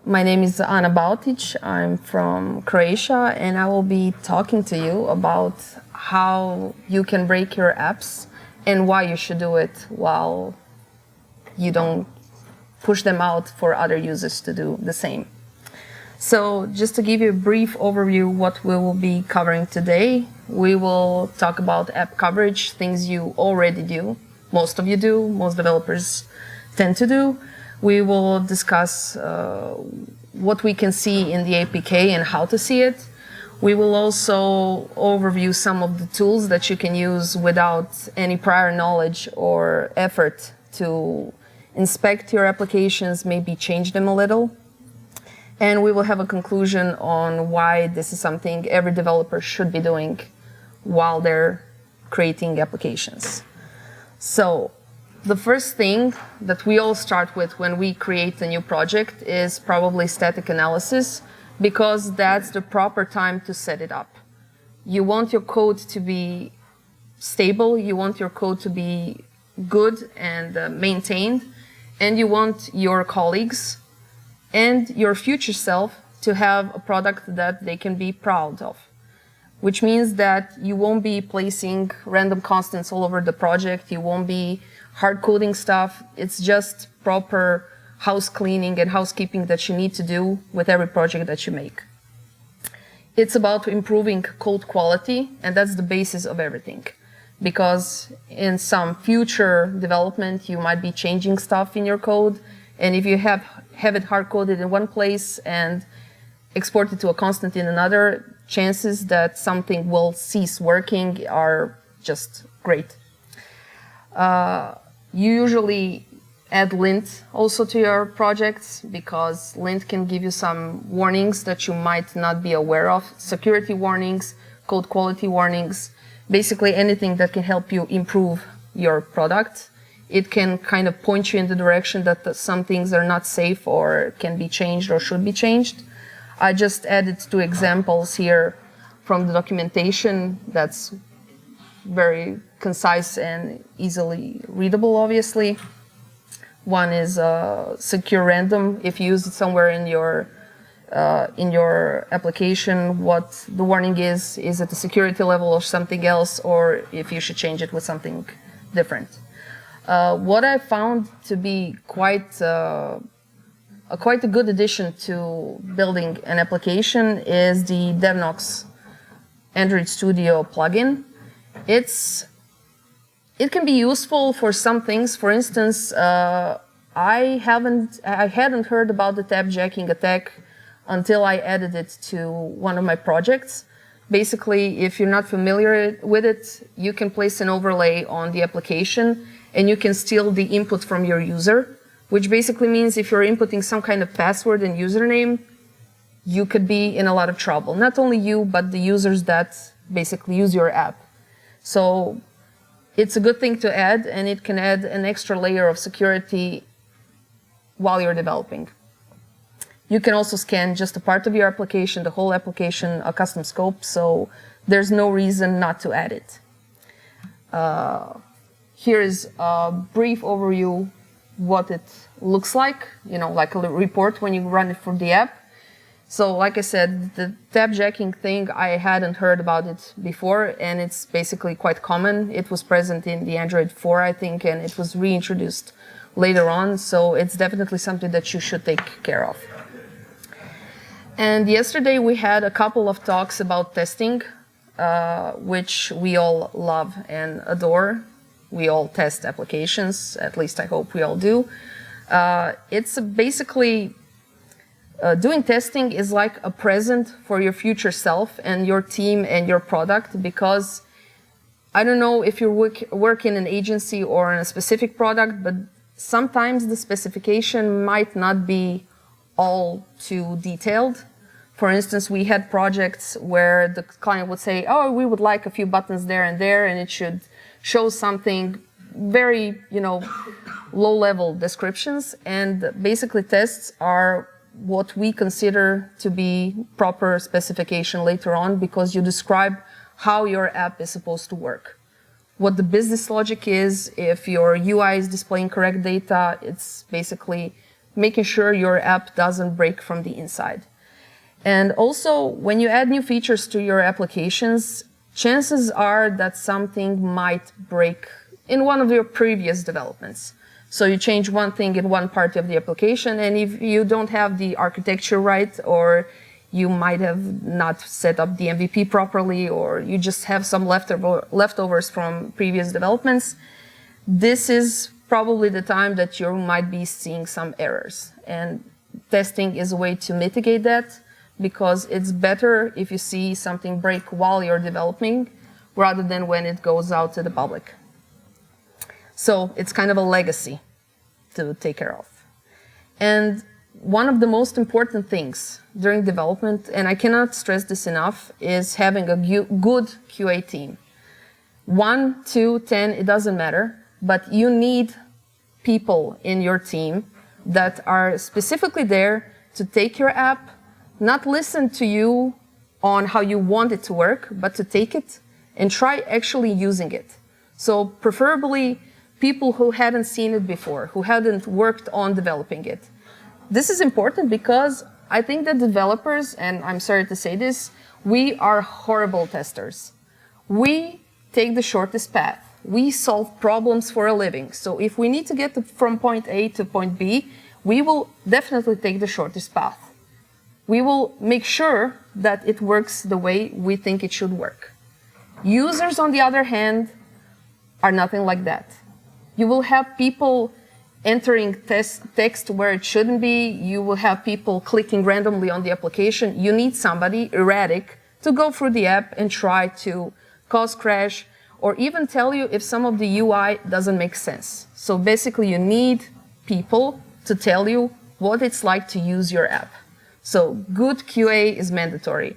My name is Ana Baotić. I'm from Croatia, and I will be talking to you about how you can break your apps and why you should do it while you don't push them out for other users to do the same. So just to give you a brief overview what we will be covering today, we will talk about app coverage, things you already do, most of you do, most developers tend to do. We will discuss what we can see in the APK and how to see it. We will also overview some of the tools that you can use without any prior knowledge or effort to inspect your applications, maybe change them a little. And we will have a conclusion on why this is something every developer should be doing while they're creating applications. So the first thing that we all start with when we create a new project is probably static analysis, because that's the proper time to set it up. You want your code to be stable, you want your code to be good and maintained, and you want your colleagues and your future self to have a product that they can be proud of. Which means that you won't be placing random constants all over the project, you won't be hard coding stuff. It's just proper house cleaning and housekeeping that you need to do with every project that you make. It's about improving code quality, and that's the basis of everything. Because in some future development, you might be changing stuff in your code, and if you have it hard coded in one place and export it to a constant in another, chances that something will cease working are just great. You usually add lint also to your projects, because lint can give you some warnings that you might not be aware of. Security warnings, code quality warnings, basically anything that can help you improve your product. It can kind of point you in the direction that some things are not safe or can be changed or should be changed. I just added 2 examples here from the documentation that's very concise and easily readable, obviously. One is secure random. If you use it somewhere in your application, what the warning is at the security level or something else, or if you should change it with something different. What I found to be quite a good addition to building an application is the DevNox Android Studio plugin. It can be useful for some things. For instance, I hadn't heard about the tab jacking attack until I added it to one of my projects. Basically, if you're not familiar with it, you can place an overlay on the application and you can steal the input from your user, which basically means if you're inputting some kind of password and username, you could be in a lot of trouble. Not only you, but the users that basically use your app. So it's a good thing to add, and it can add an extra layer of security while you're developing. You can also scan just a part of your application, the whole application, a custom scope, so there's no reason not to add it. Here is a brief overview what it looks like, like a report when you run it for the app. So like I said, the tab jacking thing, I hadn't heard about it before, and it's basically quite common. It was present in the Android 4, I think, and it was reintroduced later on, so it's definitely something that you should take care of. And yesterday we had a couple of talks about testing, which we all love and adore. We all test applications, at least I hope we all do. It's basically doing testing is like a present for your future self and your team and your product, because I don't know if you work in an agency or in a specific product, but sometimes the specification might not be all too detailed. For instance, we had projects where the client would say, oh, we would like a few buttons there, and it should show something very, low-level descriptions. And basically tests are what we consider to be proper specification later on, because you describe how your app is supposed to work. What the business logic is, if your UI is displaying correct data, it's basically making sure your app doesn't break from the inside. And also, when you add new features to your applications, chances are that something might break in one of your previous developments. So you change one thing in one part of the application, and if you don't have the architecture right, or you might have not set up the MVP properly, or you just have some leftovers from previous developments, this is probably the time that you might be seeing some errors. And testing is a way to mitigate that, because it's better if you see something break while you're developing rather than when it goes out to the public. So it's kind of a legacy to take care of. And one of the most important things during development, and I cannot stress this enough, is having a good QA team. 1, 2, 10, it doesn't matter, but you need people in your team that are specifically there to take your app, not listen to you on how you want it to work, but to take it and try actually using it. So preferably people who hadn't seen it before, who hadn't worked on developing it. This is important because I think that developers, and I'm sorry to say this, we are horrible testers. We take the shortest path. We solve problems for a living. So if we need to get from point A to point B, we will definitely take the shortest path. We will make sure that it works the way we think it should work. Users, on the other hand, are nothing like that. You will have people entering text where it shouldn't be. You will have people clicking randomly on the application. You need somebody erratic to go through the app and try to cause crash, or even tell you if some of the UI doesn't make sense. So basically, you need people to tell you what it's like to use your app. So good QA is mandatory.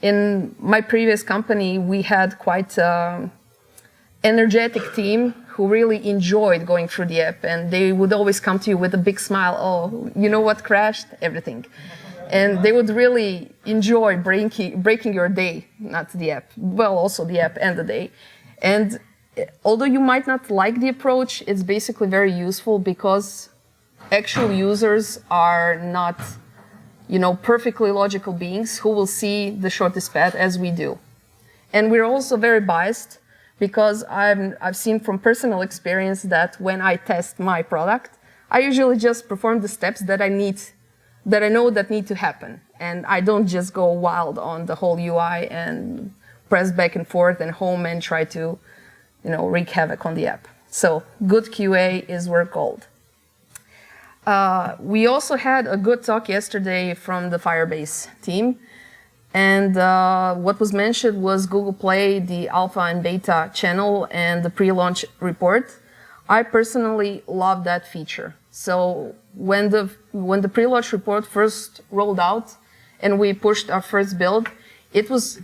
In my previous company, we had quite an energetic team who really enjoyed going through the app, and they would always come to you with a big smile. Oh, you know what crashed? Everything. And they would really enjoy breaking your day, not the app. Well, also the app and the day. And although you might not like the approach, it's basically very useful because actual users are not, perfectly logical beings who will see the shortest path as we do. And we're also very biased because I've seen from personal experience that when I test my product, I usually just perform the steps that I know that need to happen. And I don't just go wild on the whole UI and press back and forth and home and try to, wreak havoc on the app. So good QA is worth gold. We also had a good talk yesterday from the Firebase team. And what was mentioned was Google Play, the alpha and beta channel, and the pre-launch report. I personally love that feature. So when the pre-launch report first rolled out and we pushed our first build, it was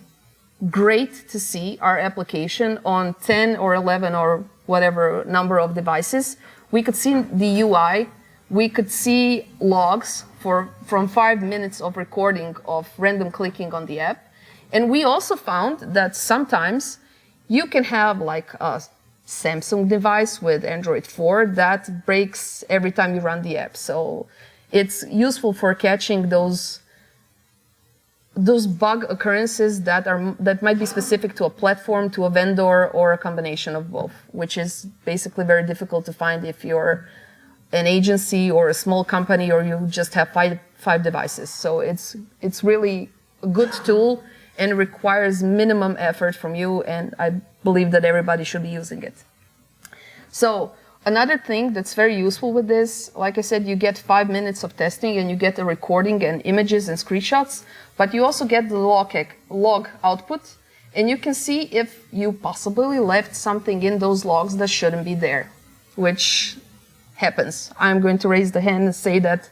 great to see our application on 10 or 11 or whatever number of devices. We could see the UI. We could see logs from 5 minutes of recording of random clicking on the app. And we also found that sometimes you can have like a Samsung device with Android 4 that breaks every time you run the app. So it's useful for catching those bug occurrences that might be specific to a platform, to a vendor, or a combination of both, which is basically very difficult to find if you're an agency or a small company or you just have five devices. So it's really a good tool and requires minimum effort from you, and I believe that everybody should be using it. So another thing that's very useful with this, like I said, you get 5 minutes of testing and you get a recording and images and screenshots, but you also get the log output, and you can see if you possibly left something in those logs that shouldn't be there, which happens. I'm going to raise the hand and say that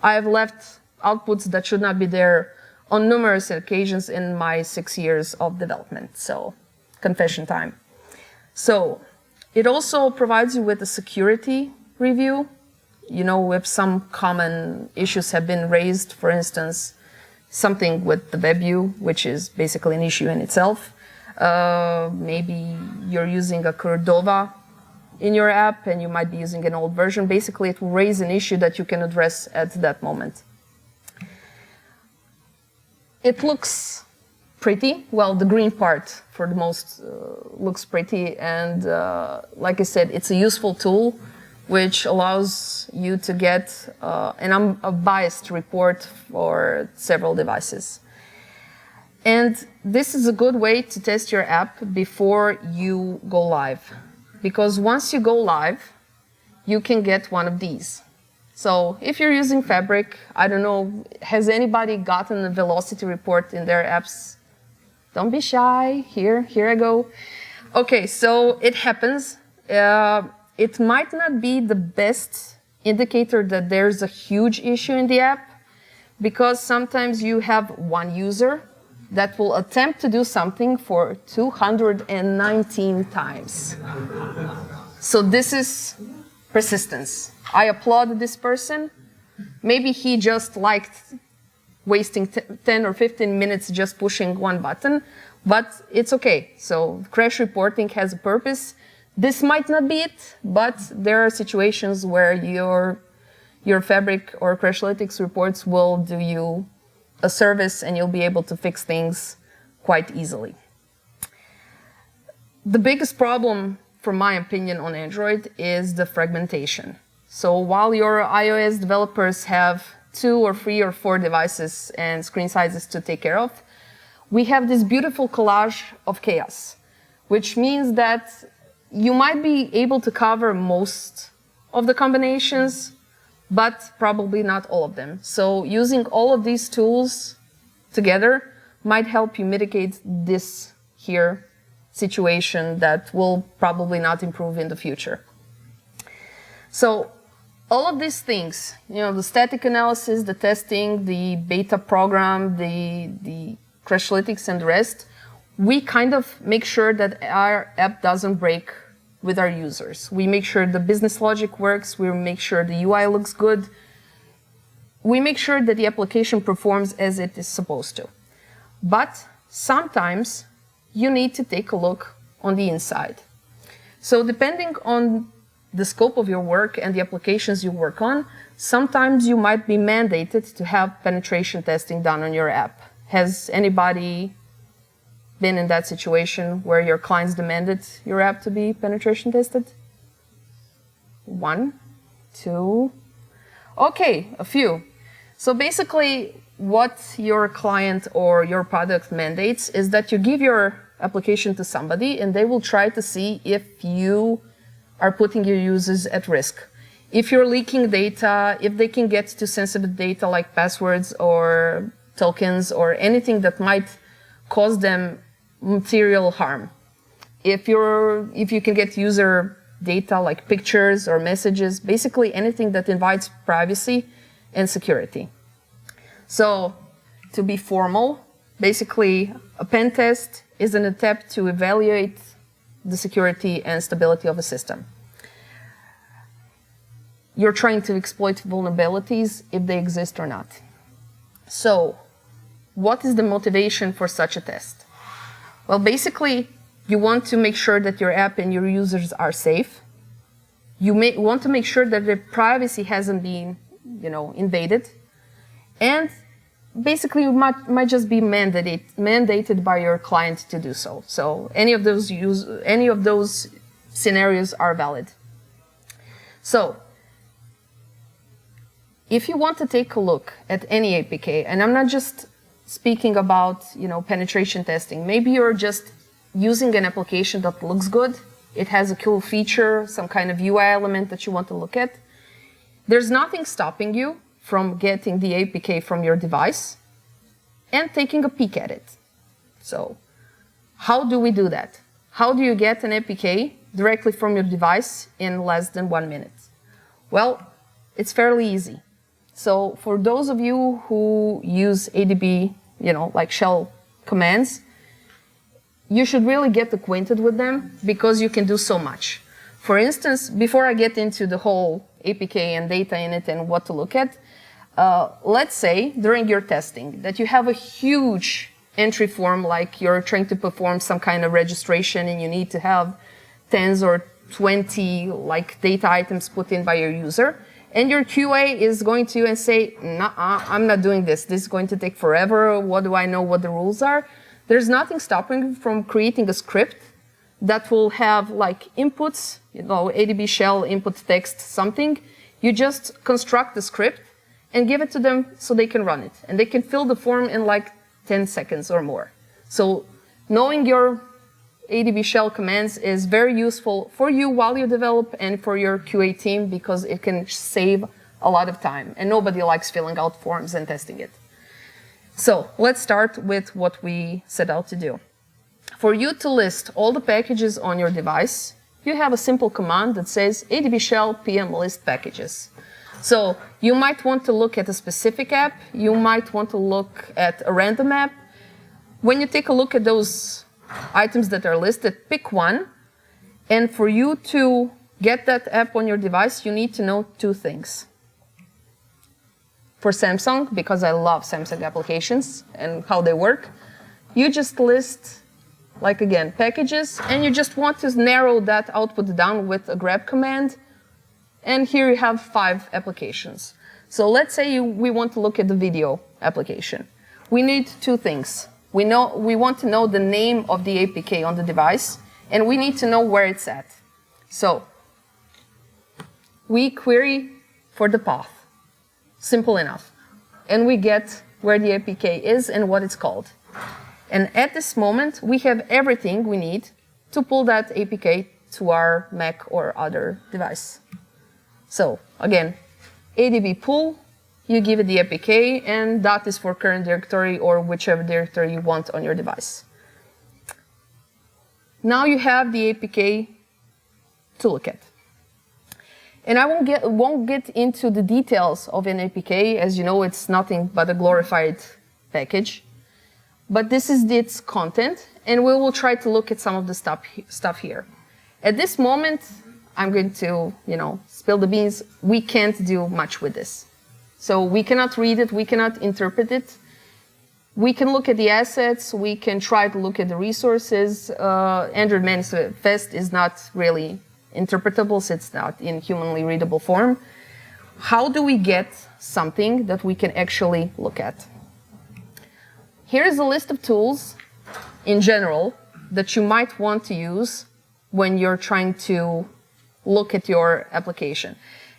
I've left outputs that should not be there on numerous occasions in my 6 years of development. So, confession time. So, it also provides you with a security review. If some common issues have been raised, for instance, something with the web view, which is basically an issue in itself. Maybe you're using a Cordova in your app and you might be using an old version. Basically, it will raise an issue that you can address at that moment. It looks pretty. Well, the green part for the most looks pretty. And like I said, it's a useful tool which allows you to get an unbiased report for several devices. And this is a good way to test your app before you go live. Because once you go live, you can get one of these. So if you're using Fabric, I don't know, has anybody gotten a velocity report in their apps? Don't be shy. Here I go. Okay, so it happens. It might not be the best indicator that there's a huge issue in the app, because sometimes you have one user that will attempt to do something for 219 times. So this is persistence. I applaud this person. Maybe he just liked wasting 10 or 15 minutes just pushing one button, but it's okay. So crash reporting has a purpose. This might not be it, but there are situations where your Fabric or Crashlytics reports will do you a service and you'll be able to fix things quite easily. The biggest problem, from my opinion, on Android is the fragmentation. So while your iOS developers have 2 or 3 or 4 devices and screen sizes to take care of, we have this beautiful collage of chaos, which means that you might be able to cover most of the combinations, but probably not all of them. So using all of these tools together might help you mitigate this here situation that will probably not improve in the future. So all of these things, the static analysis, the testing, the beta program, the Crashlytics and the rest, we kind of make sure that our app doesn't break with our users. We make sure the business logic works, we make sure the UI looks good, we make sure that the application performs as it is supposed to. But sometimes you need to take a look on the inside. So depending on the scope of your work and the applications you work on, sometimes you might be mandated to have penetration testing done on your app. Has anybody been in that situation where your clients demanded your app to be penetration tested? 1, 2, okay, a few. So basically what your client or your product mandates is that you give your application to somebody and they will try to see if you are putting your users at risk. If you're leaking data, if they can get to sensitive data like passwords or tokens or anything that might cause them material harm. If you can get user data like pictures or messages, basically anything that invites privacy and security. So to be formal, basically a pen test is an attempt to evaluate the security and stability of a system. You're trying to exploit vulnerabilities if they exist or not. So what is the motivation for such a test? Well, basically, you want to make sure that your app and your users are safe. You want to make sure that their privacy hasn't been, invaded. And basically, you might just be mandated by your client to do so. So any of those scenarios are valid. So if you want to take a look at any APK, and I'm not just speaking about, penetration testing. Maybe you're just using an application that looks good. It has a cool feature, some kind of UI element that you want to look at. There's nothing stopping you from getting the APK from your device and taking a peek at it. So how do we do that? How do you get an APK directly from your device in less than 1 minute? Well, it's fairly easy. So for those of you who use ADB, like shell commands, you should really get acquainted with them because you can do so much. For instance, before I get into the whole APK and data in it and what to look at, let's say during your testing that you have a huge entry form, like you're trying to perform some kind of registration and you need to have tens or 20 like data items put in by your user, and your QA is going to you and say, nah, I'm not doing this. This is going to take forever. What do I know what the rules are? There's nothing stopping you from creating a script that will have like inputs, ADB shell, input text, something. You just construct the script and give it to them so they can run it. And they can fill the form in like 10 seconds or more. So knowing your ADB shell commands is very useful for you while you develop and for your QA team because it can save a lot of time. And nobody likes filling out forms and testing it. So let's start with what we set out to do. For you to list all the packages on your device, you have a simple command that says ADB shell pm list packages. So you might want to look at a specific app. You might want to look at a random app. When you take a look at those items that are listed, pick one. And for you to get that app on your device, you need to know two things. For Samsung, because I love Samsung applications and how they work, you just list, like again, packages, and you just want to narrow that output down with a grep command. And here you have 5 applications. So let's say we want to look at the video application. We need 2 things. We want to know the name of the APK on the device, and we need to know where it's at. So we query for the path. Simple enough. And we get where the APK is and what it's called. And at this moment, we have everything we need to pull that APK to our Mac or other device. So again, ADB pull, you give it the APK, and that is for current directory or whichever directory you want on your device. Now you have the APK to look at. And I won't get into the details of an APK. As you know, it's nothing but a glorified package. But this is its content, and we will try to look at some of the stuff here. At this moment, I'm going to, spill the beans. We can't do much with this. So we cannot read it, we cannot interpret it. We can look at the assets, we can try to look at the resources. Android manifest is not really interpretable, so it's not in humanly readable form. How do we get something that we can actually look at? Here is a list of tools in general that you might want to use when you're trying to look at your application.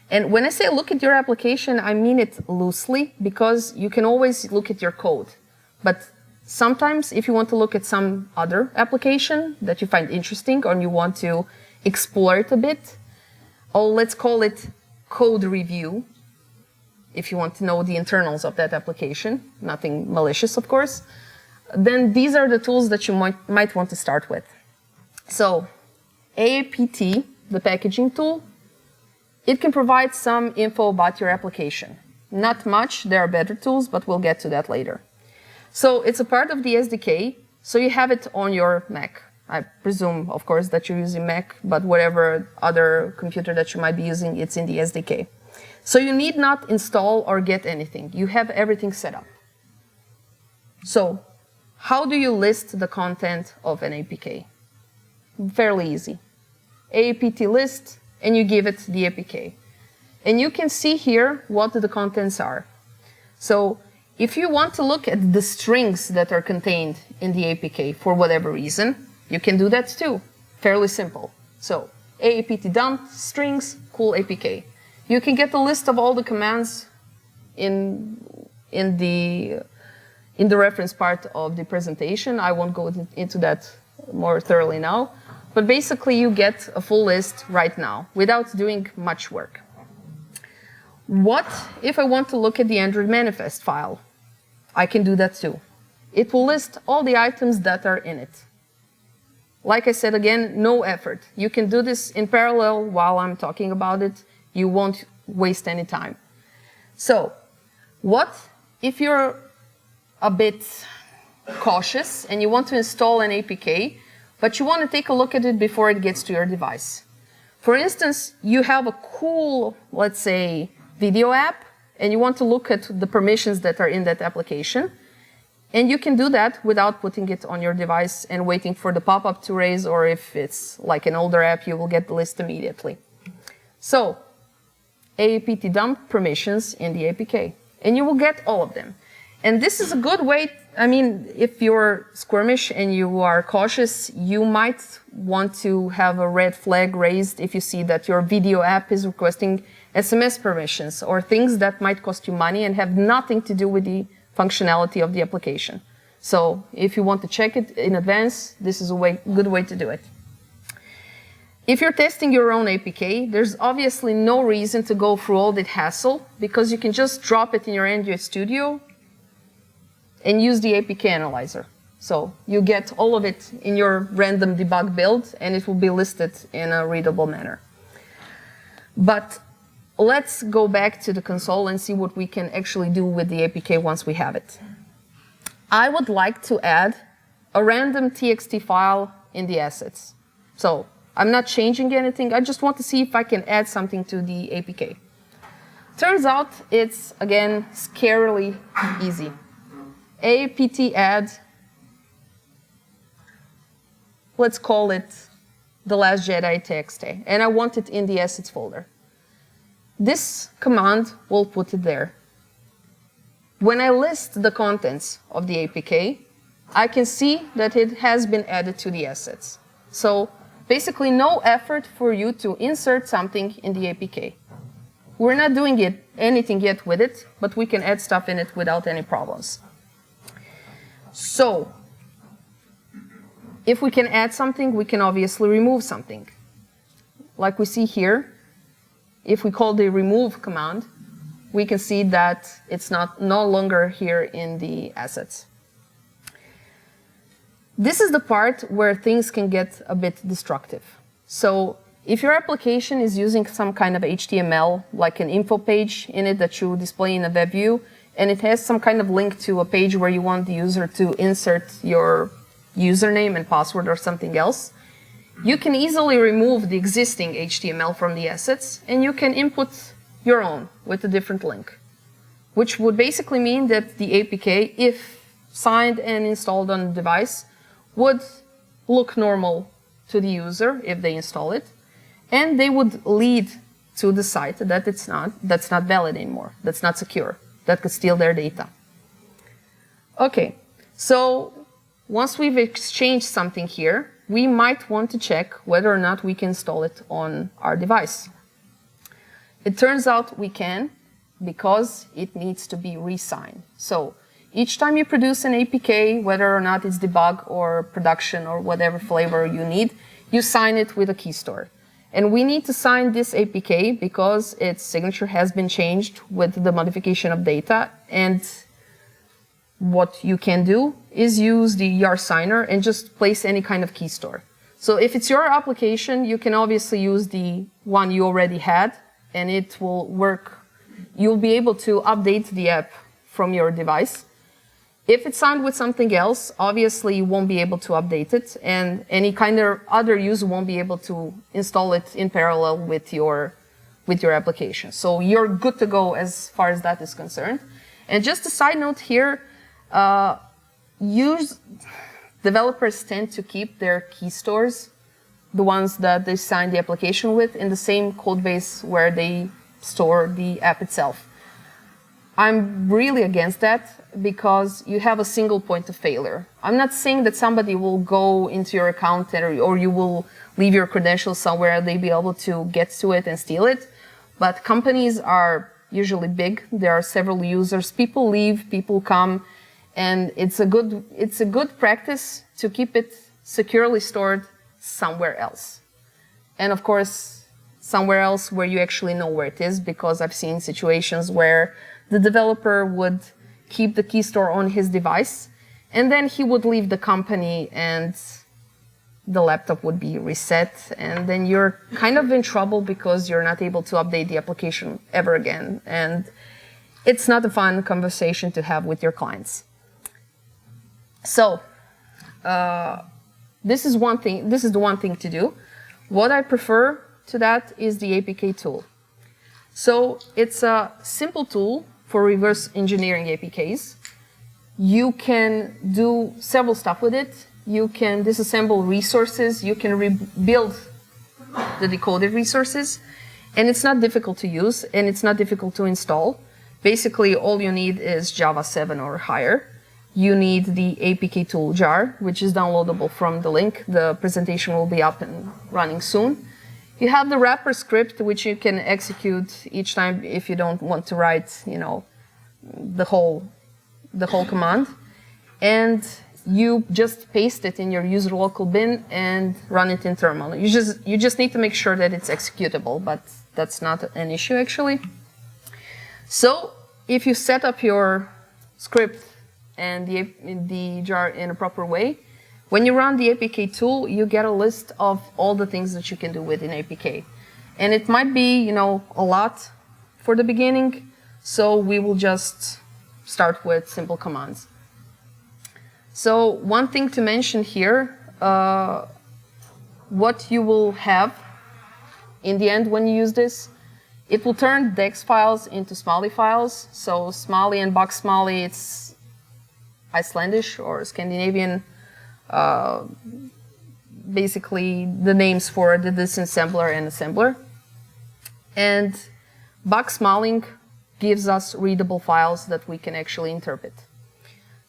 And when I say look at your application, I mean it loosely because you can always look at your code. But sometimes if you want to look at some other application that you find interesting or you want to explore it a bit, or let's call it code review, if you want to know the internals of that application, nothing malicious, of course, then these are the tools that you might want to start with. So Apt, the packaging tool, it can provide some info about your application. Not much, there are better tools, but we'll get to that later. So it's a part of the SDK, so you have it on your Mac. I presume, of course, that you're using Mac, but whatever other computer that you might be using, it's in the SDK. So you need not install or get anything. You have everything set up. So how do you list the content of an APK? Fairly easy. Apt list, and you give it the APK. And you can see here what the contents are. So if you want to look at the strings that are contained in the APK for whatever reason, you can do that too. Fairly simple. So apt dump strings, cool APK. You can get a list of all the commands in the reference part of the presentation. I won't go into that more thoroughly now. But basically, you get a full list right now without doing much work. What if I want to look at the Android manifest file? I can do that too. It will list all the items that are in it. Like I said again, no effort. You can do this in parallel while I'm talking about it. You won't waste any time. So, what if you're a bit cautious and you want to install an APK, but you want to take a look at it before it gets to your device? For instance, you have a cool, let's say, video app, and you want to look at the permissions that are in that application. And you can do that without putting it on your device and waiting for the pop-up to raise, or if it's like an older app, you will get the list immediately. So, apt dump permissions in the APK, and you will get all of them. And this is a good way, I mean, if you're squirmish and you are cautious, you might want to have a red flag raised if you see that your video app is requesting SMS permissions or things that might cost you money and have nothing to do with the functionality of the application. So if you want to check it in advance, this is a good way to do it. If you're testing your own APK, there's obviously no reason to go through all that hassle because you can just drop it in your Android Studio and use the Apk Analyzer. So you get all of it in your random debug build and it will be listed in a readable manner. But let's go back to the console and see what we can actually do with the APK once we have it. I would like to add a random TXT file in the assets. So I'm not changing anything. I just want to see if I can add something to the APK. Turns out it's, again, scarily easy. apt add, let's call it The Last Jedi TXT, and I want it in the assets folder. This command will put it there. When I list the contents of the APK, I can see that it has been added to the assets. So basically no effort for you to insert something in the APK. We're not doing anything yet with it, but we can add stuff in it without any problems. So if we can add something, we can obviously remove something. Like we see here, if we call the remove command, we can see that it's no longer here in the assets. This is the part where things can get a bit destructive. So if your application is using some kind of HTML, like an info page in it that you display in a web view, and it has some kind of link to a page where you want the user to insert your username and password or something else, you can easily remove the existing HTML from the assets, and you can input your own with a different link, which would basically mean that the APK, if signed and installed on the device, would look normal to the user if they install it, and they would lead to the site that that's not valid anymore, that's not secure, that could steal their data. Okay, so once we've exchanged something here, we might want to check whether or not we can install it on our device. It turns out we can, because it needs to be re-signed. So each time you produce an APK, whether or not it's debug or production or whatever flavor you need, you sign it with a key store. And we need to sign this APK because its signature has been changed with the modification of data. And what you can do is use the YAR signer and just place any kind of key store. So if it's your application, you can obviously use the one you already had, and it will work. You'll be able to update the app from your device. If it's signed with something else, obviously you won't be able to update it, and any kind of other user won't be able to install it in parallel with your application. So you're good to go as far as that is concerned. And just a side note here, developers tend to keep their key stores, the ones that they sign the application with, in the same code base where they store the app itself. I'm really against that because you have a single point of failure. I'm not saying that somebody will go into your account or you will leave your credentials somewhere, they'll be able to get to it and steal it, but companies are usually big. There are several users. People leave, people come, and it's a good practice to keep it securely stored somewhere else. And of course, somewhere else where you actually know where it is, because I've seen situations where the developer would keep the key store on his device, and then he would leave the company and the laptop would be reset, and then you're kind of in trouble because you're not able to update the application ever again. And it's not a fun conversation to have with your clients. So this is one thing. This is the one thing to do. What I prefer to that is the Apk tool. So it's a simple tool for reverse engineering APKs. you can do several stuff with it. You can disassemble resources. You can rebuild the decoded resources. And it's not difficult to use, and it's not difficult to install. Basically, all you need is Java 7 or higher. You need the Apktool jar, which is downloadable from the link. The presentation will be up and running soon. You have the wrapper script, which you can execute each time if you don't want to write, the whole command. And you just paste it in your user local bin and run it in terminal. You just need to make sure that it's executable, but that's not an issue actually. So if you set up your script and the jar in a proper way, when you run the Apktool, you get a list of all the things that you can do within Apk. And it might be, a lot for the beginning, so we will just start with simple commands. So one thing to mention here, what you will have in the end when you use this, it will turn DEX files into Smalley files. So Smalley and box Smalley, it's Icelandic or Scandinavian, basically the names for the disassembler and assembler. And box Smalling gives us readable files that we can actually interpret.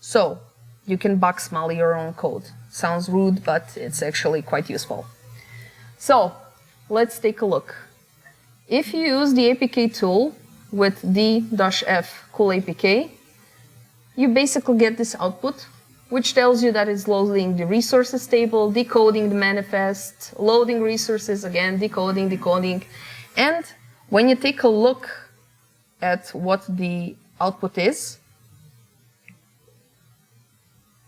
So you can box Smalley your own code. Sounds rude, but it's actually quite useful. So let's take a look. If you use the Apktool with d-f cool apk, you basically get this output, which tells you that it's loading the resources table, decoding the manifest, loading resources again, decoding. And when you take a look at what the output is,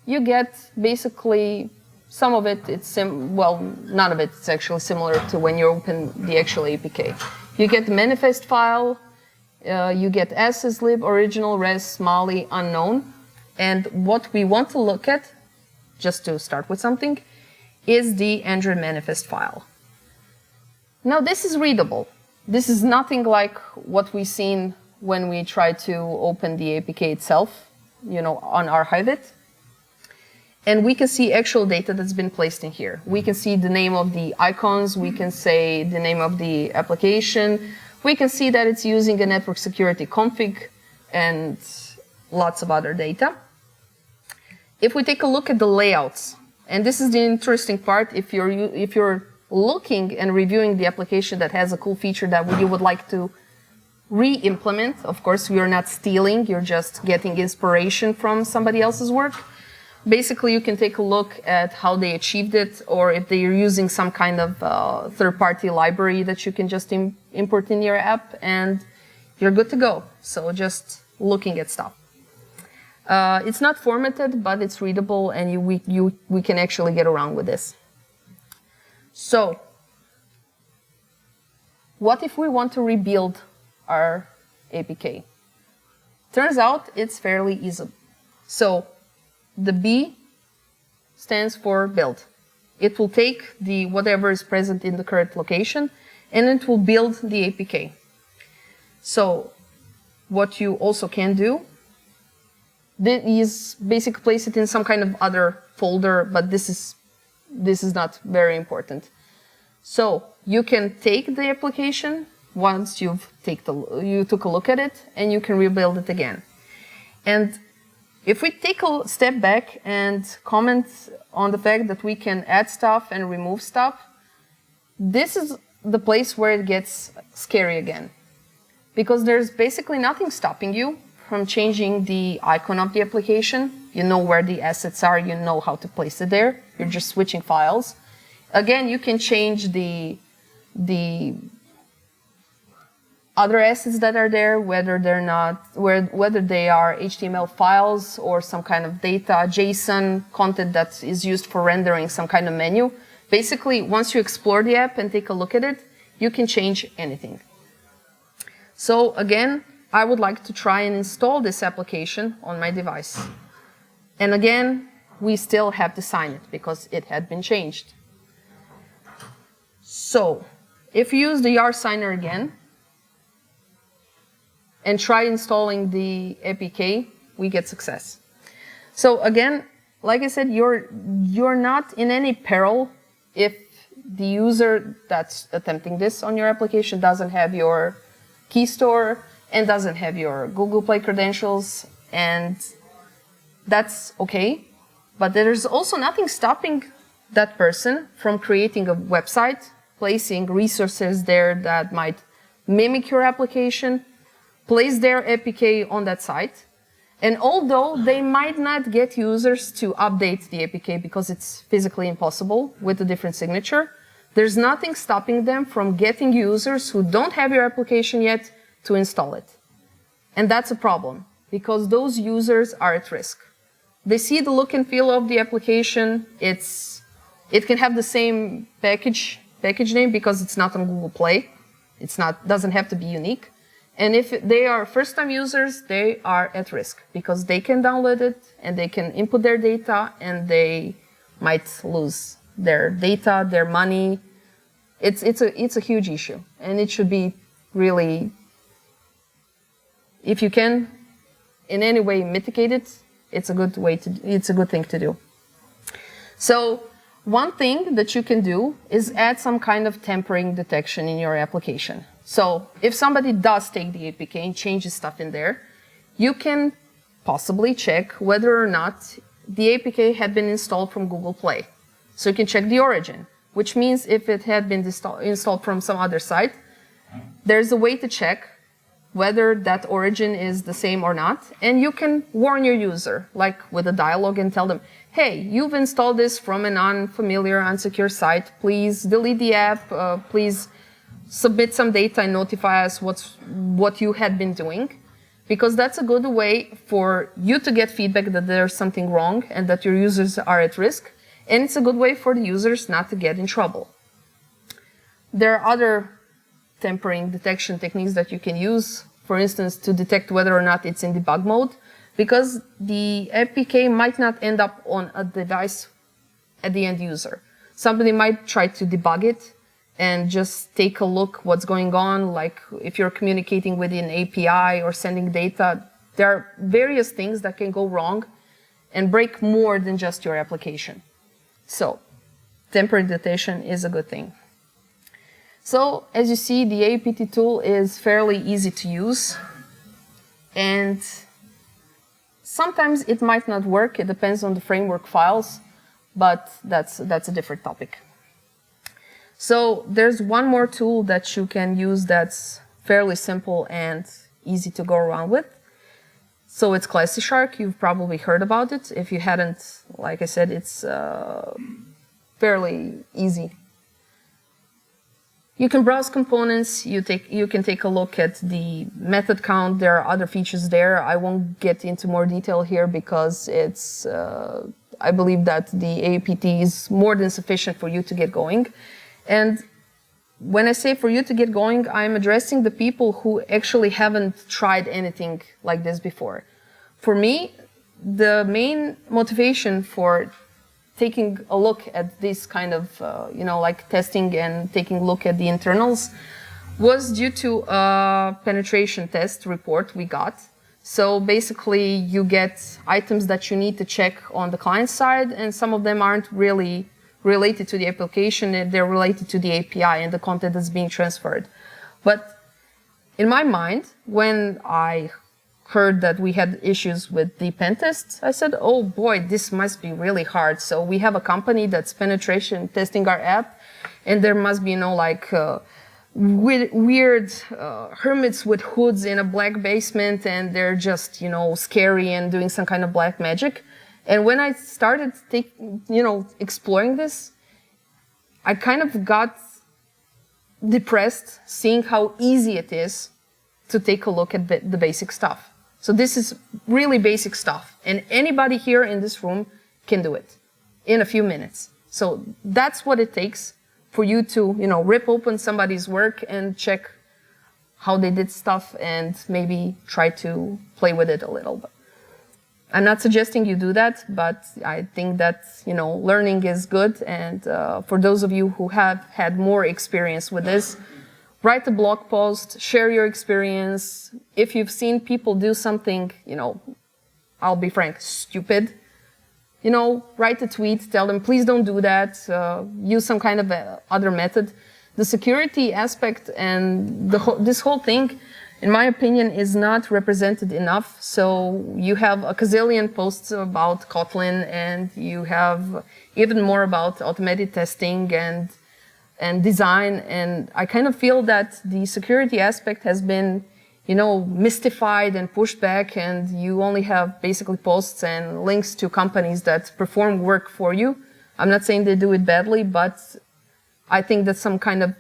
you get basically some of it, none of it is actually similar to when you open the actual APK. You get the manifest file, you get sslib, original, res, Smalley, unknown. And what we want to look at, just to start with something, is the Android manifest file. Now this is readable. This is nothing like what we've seen when we try to open the APK itself, on Archivit. And we can see actual data that's been placed in here. We can see the name of the icons. We can say the name of the application. We can see that it's using a network security config and lots of other data. If we take a look at the layouts, and this is the interesting part, if you're looking and reviewing the application that has a cool feature that you would like to re-implement, of course, we are not stealing, you're just getting inspiration from somebody else's work. Basically, you can take a look at how they achieved it, or if they're using some kind of third-party library that you can just import in your app, and you're good to go. So just looking at stuff. It's not formatted, but it's readable, and we can actually get around with this. So what if we want to rebuild our APK? Turns out it's fairly easy. So the B stands for build. It will take whatever is present in the current location, and it will build the APK. So what you also can do is basically place it in some kind of other folder, but this is not very important. So you can take the application once you took a look at it, and you can rebuild it again. And if we take a step back and comment on the fact that we can add stuff and remove stuff, this is the place where it gets scary again. Because there's basically nothing stopping you from changing the icon of the application. You know where the assets are, you know how to place it there. You're just switching files. Again, you can change the other assets that are there, whether they are HTML files or some kind of data, JSON content that is used for rendering some kind of menu. Basically, once you explore the app and take a look at it, you can change anything. So again, I would like to try and install this application on my device. And again, we still have to sign it because it had been changed. So if you use the YAR signer again, and try installing the APK, we get success. So again, like I said, you're not in any peril if the user that's attempting this on your application doesn't have your key store and doesn't have your Google Play credentials, and that's okay. But there's also nothing stopping that person from creating a website, placing resources there that might mimic your application, place their APK on that site. And although they might not get users to update the APK because it's physically impossible with a different signature, there's nothing stopping them from getting users who don't have your application yet to install it. And that's a problem, because those users are at risk. They see the look and feel of the application. It can have the same package name because it's not on Google Play. Doesn't have to be unique. And if they are first-time users, they are at risk because they can download it and they can input their data and they might lose their data, their money. It's a huge issue, and it should be really, if you can in any way mitigate it, it's a good thing to do. So one thing that you can do is add some kind of tampering detection in your application. So if somebody does take the APK and changes stuff in there, you can possibly check whether or not the APK had been installed from Google Play. So you can check the origin, which means if it had been installed from some other site, there's a way to check whether that origin is the same or not. And you can warn your user, like with a dialogue, and tell them, hey, you've installed this from an unfamiliar, unsecure site. Please delete the app. Please submit some data and notify us what you had been doing. Because that's a good way for you to get feedback that there's something wrong and that your users are at risk. And it's a good way for the users not to get in trouble. There are other tampering detection techniques that you can use, for instance, to detect whether or not it's in debug mode, because the APK might not end up on a device at the end user. Somebody might try to debug it and just take a look what's going on, like if you're communicating with an API or sending data, there are various things that can go wrong and break more than just your application. So tampering detection is a good thing. So as you see, the Apktool is fairly easy to use, and sometimes it might not work. It depends on the framework files, but that's a different topic. So there's one more tool that you can use that's fairly simple and easy to go around with. So it's ClassyShark. You've probably heard about it. If you hadn't, like I said, it's fairly easy. You can browse components. You can take a look at the method count. There are other features there. I won't get into more detail here because it's. I believe that the apt is more than sufficient for you to get going. And when I say for you to get going, I'm addressing the people who actually haven't tried anything like this before. For me, the main motivation for taking a look at this kind of, like testing and taking a look at the internals was due to a penetration test report we got. So basically, you get items that you need to check on the client side, and some of them aren't really related to the application, they're related to the API and the content that's being transferred. But in my mind, when I heard that we had issues with the pen tests, I said, oh boy, this must be really hard. So we have a company that's penetration testing our app, and there must be, weird hermits with hoods in a black basement, and they're just, scary and doing some kind of black magic. And when I started exploring this, I kind of got depressed seeing how easy it is to take a look at the basic stuff. So this is really basic stuff, and anybody here in this room can do it in a few minutes. So that's what it takes for you to, rip open somebody's work and check how they did stuff and maybe try to play with it a little bit. I'm not suggesting you do that, but I think that, learning is good. And for those of you who have had more experience with this, write a blog post, share your experience. If you've seen people do something, I'll be frank, stupid, write a tweet, tell them, please don't do that, use some kind of other method. The security aspect and this whole thing, in my opinion, is not represented enough. So you have a gazillion posts about Kotlin, and you have even more about automated testing and design. And I kind of feel that the security aspect has been, mystified and pushed back, and you only have basically posts and links to companies that perform work for you. I'm not saying they do it badly, but I think that some kind of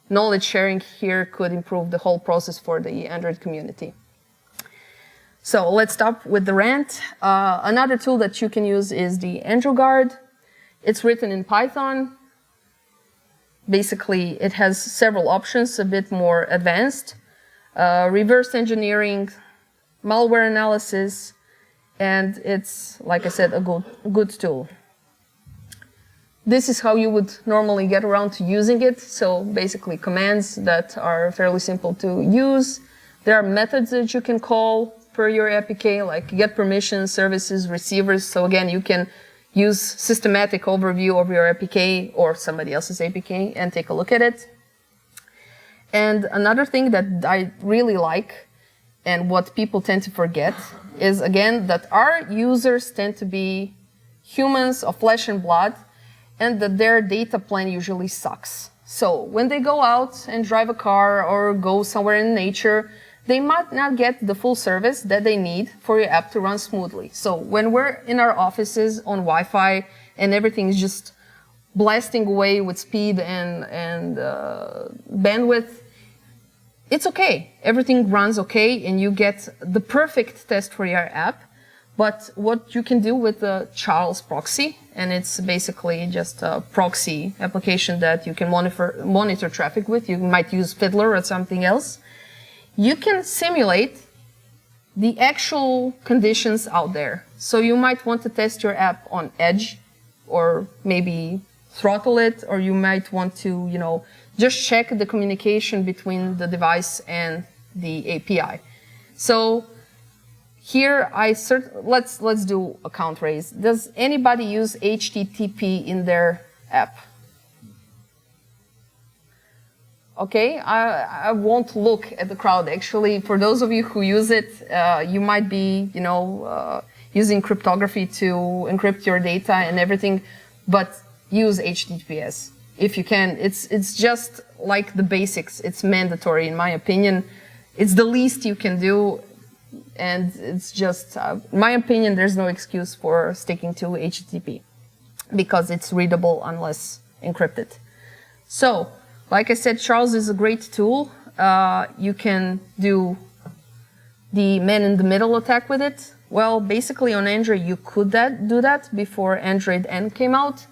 knowledge sharing here could improve the whole process for the Android community. So let's stop with the rant. Another tool that you can use is the AndroGuard. It's written in Python. Basically, it has several options, a bit more advanced. Reverse engineering, malware analysis, and it's, like I said, a good tool. This is how you would normally get around to using it. So basically commands that are fairly simple to use. There are methods that you can call per your APK, like get permissions, services, receivers. So again, you can use systematic overview of your APK or somebody else's APK and take a look at it. And another thing that I really like, and what people tend to forget, is again that our users tend to be humans of flesh and blood, and that their data plan usually sucks. So when they go out and drive a car or go somewhere in nature, they might not get the full service that they need for your app to run smoothly. So when we're in our offices on Wi-Fi and everything is just blasting away with speed and bandwidth, it's okay. Everything runs okay, and you get the perfect test for your app. But what you can do with the Charles Proxy, and it's basically just a proxy application that you can monitor traffic with. You might use Fiddler or something else. You can simulate the actual conditions out there. So you might want to test your app on edge, or maybe throttle it, or you might want to, just check the communication between the device and the API. So here, let's do a count raise. Does anybody use HTTP in their app? Okay, I won't look at the crowd. Actually, for those of you who use it, you might be, using cryptography to encrypt your data and everything, but use HTTPS if you can. It's just like the basics. It's mandatory, in my opinion. It's the least you can do. And it's just, in my opinion, there's no excuse for sticking to HTTP because it's readable unless encrypted. So, like I said, Charles is a great tool. You can do the man-in-the-middle attack with it. Well, basically on Android, you could do that before Android M came out.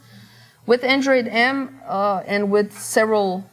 With Android M and with several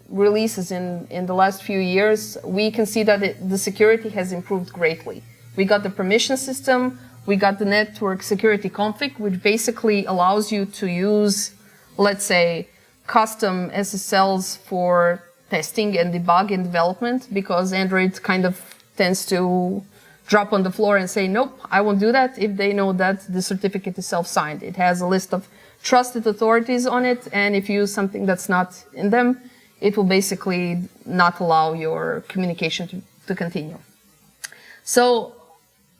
releases in the last few years, we can see that the security has improved greatly. We got the permission system, we got the network security config, which basically allows you to use, let's say, custom SSLs for testing and debug and development, because Android kind of tends to drop on the floor and say, nope, I won't do that if they know that the certificate is self-signed. It has a list of trusted authorities on it, and if you use something that's not in them, it will basically not allow your communication to continue. So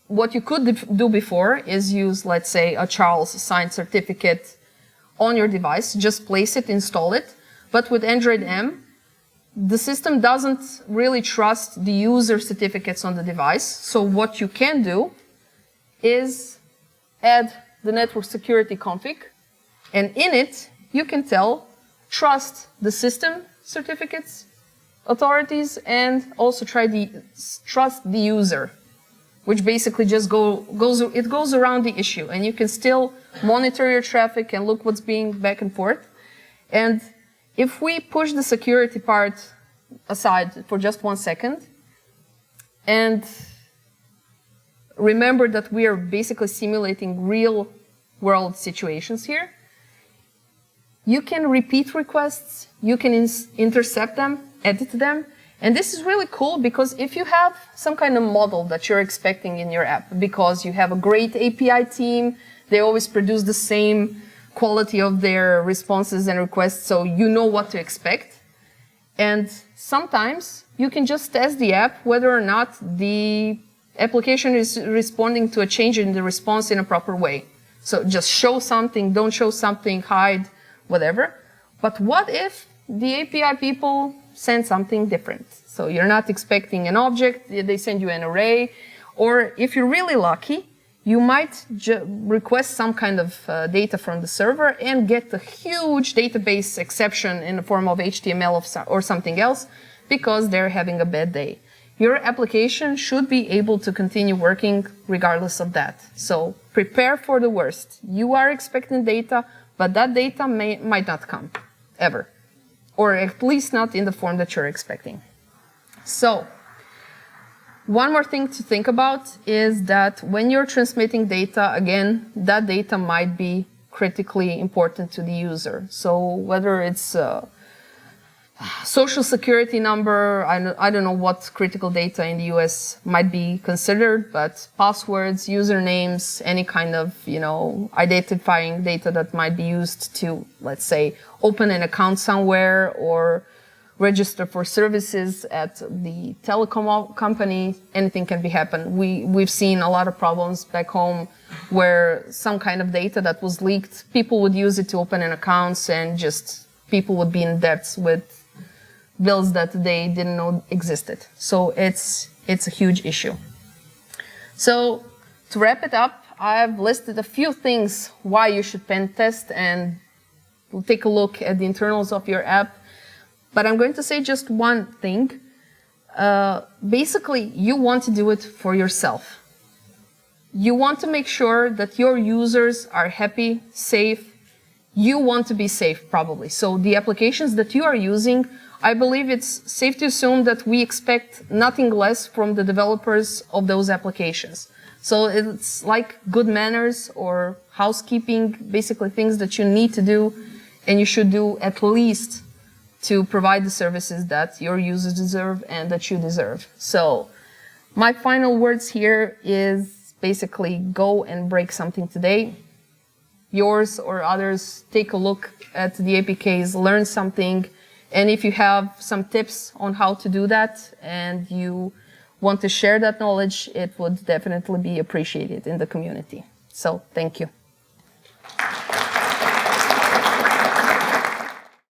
what you could do before is use, let's say, a Charles signed certificate on your device, just place it, install it. But with Android M, the system doesn't really trust the user certificates on the device. So what you can do is add the network security config, and in it, you can trust the system certificates, authorities, and also trust the user, which basically just goes around the issue, and you can still monitor your traffic and look what's being back and forth. And if we push the security part aside for just 1 second, and remember that we are basically simulating real-world situations here, you can repeat requests, you can intercept them, edit them, and this is really cool because if you have some kind of model that you're expecting in your app, because you have a great API team They always produce the same quality of their responses and requests, so you know what to expect. And sometimes you can just test the app whether or not the application is responding to a change in the response in a proper way. So just show something, don't show something, hide, whatever. But what if the API people send something different? So you're not expecting an object, they send you an array, or if you're really lucky, you might request some kind of data from the server and get a huge database exception in the form of HTML or something else because they're having a bad day. Your application should be able to continue working regardless of that. So prepare for the worst. You are expecting data, but that data might not come, ever. Or at least not in the form that you're expecting. So, one more thing to think about is that when you're transmitting data, again, that data might be critically important to the user. So whether it's social security number, I don't know what critical data in the US might be considered, but passwords, usernames, any kind of, identifying data that might be used to, let's say, open an account somewhere or register for services at the telecom company, anything can happen. We've seen a lot of problems back home where some kind of data that was leaked, people would use it to open an accounts and just people would be in debts with bills that they didn't know existed. So it's a huge issue. So to wrap it up, I've listed a few things why you should pen test and take a look at the internals of your app. But I'm going to say just one thing. Basically, you want to do it for yourself. You want to make sure that your users are happy, safe. You want to be safe, probably. So the applications that you are using, I believe it's safe to assume that we expect nothing less from the developers of those applications. So it's like good manners or housekeeping, basically things that you need to do and you should do at least to provide the services that your users deserve and that you deserve. So my final words here is basically go and break something today. Yours or others, take a look at the APKs, learn something. And if you have some tips on how to do that and you want to share that knowledge, it would definitely be appreciated in the community. So thank you.